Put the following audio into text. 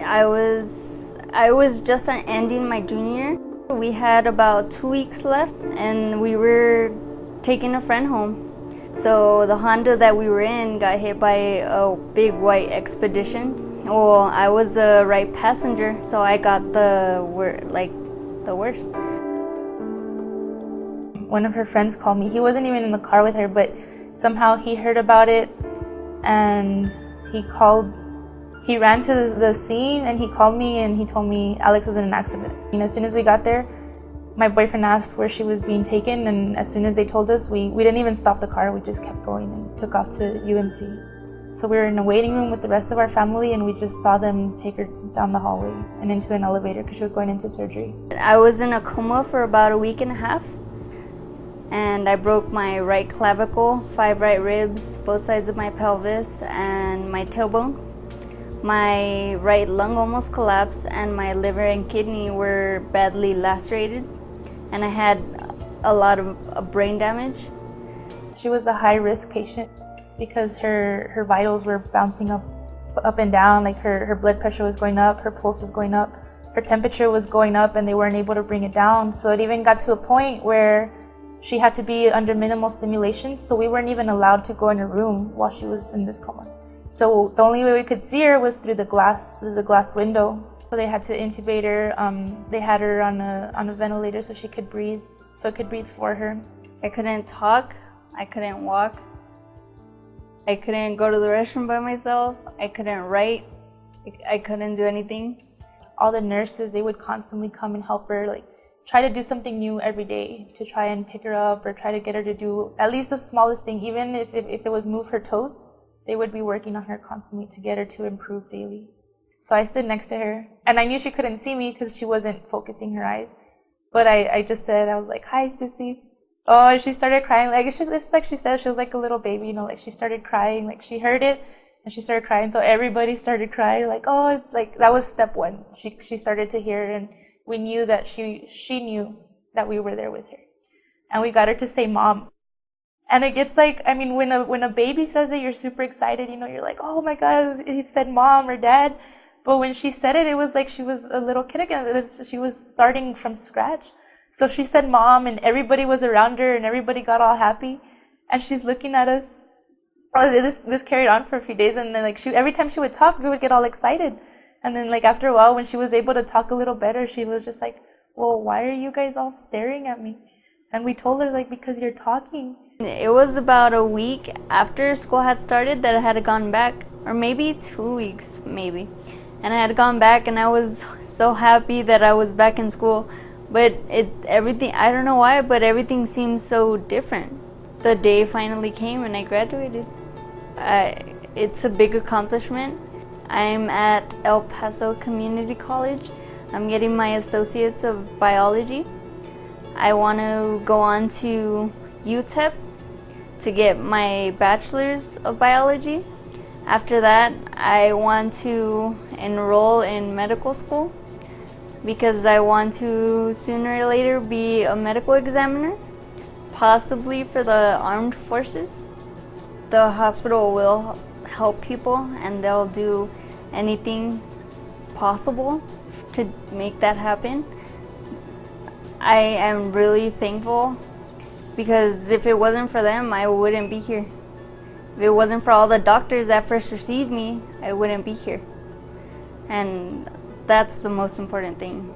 I was just ending my junior year. We had about 2 weeks left and we were taking a friend home. So the Honda that we were in got hit by a big white Expedition. Well, I was the right passenger, so I got the worst. One of her friends called me. He wasn't even in the car with her, but somehow he heard about it and he ran to the scene and he called me and he told me Alex was in an accident. And as soon as we got there, my boyfriend asked where she was being taken, and as soon as they told us, we didn't even stop the car, we just kept going and took off to UMC. So we were in a waiting room with the rest of our family and we just saw them take her down the hallway and into an elevator because she was going into surgery. I was in a coma for about a week and a half. And I broke my right clavicle, 5 right ribs, both sides of my pelvis, and my tailbone. My right lung almost collapsed, and my liver and kidney were badly lacerated, and I had a lot of brain damage. She was a high-risk patient because her vitals were bouncing up and down, like her blood pressure was going up, her pulse was going up, her temperature was going up, and they weren't able to bring it down. So it even got to a point where she had to be under minimal stimulation, so we weren't even allowed to go in her room while she was in this coma. So the only way we could see her was through the glass window. So they had to intubate her. They had her on a ventilator so she could breathe, so it could breathe for her. I couldn't talk, I couldn't walk, I couldn't go to the restroom by myself, I couldn't write, I couldn't do anything. All the nurses, they would constantly come and help her, like try to do something new every day to try and pick her up or try to get her to do at least the smallest thing. Even if it was move her toes, they would be working on her constantly to get her to improve daily. So I stood next to her and I knew she couldn't see me because she wasn't focusing her eyes. But I just said, I was like, "Hi, Sissy." Oh, and she started crying. Like, it's just like she said, she was like a little baby, you know, like she started crying, like she heard it and she started crying. So everybody started crying, like, oh, it's like, that was step one. She started to hear, and we knew that she knew that we were there with her. And we got her to say mom. And it gets like, I mean, when a baby says it, you're super excited, you know, you're like, oh my God, he said mom or dad. But when she said it, it was like she was a little kid again. She was starting from scratch. So she said mom and everybody was around her and everybody got all happy. And she's looking at us. Oh, this carried on for a few days. And then like every time she would talk, we would get all excited. And then like after a while, when she was able to talk a little better, she was just like, well, why are you guys all staring at me? And we told her, like, because you're talking. It was about a week after school had started that I had gone back, or maybe 2 weeks, maybe. And I had gone back and I was so happy that I was back in school. But everything, I don't know why, but everything seemed so different. The day finally came and I graduated. It's a big accomplishment. I'm at El Paso Community College. I'm getting my Associates of Biology. I want to go on to UTEP to get my Bachelor's of Biology. After that, I want to enroll in medical school because I want to sooner or later be a medical examiner, possibly for the armed forces. The hospital will help people and they'll do anything possible to make that happen. I am really thankful because if it wasn't for them, I wouldn't be here. If it wasn't for all the doctors that first received me, I wouldn't be here. And that's the most important thing.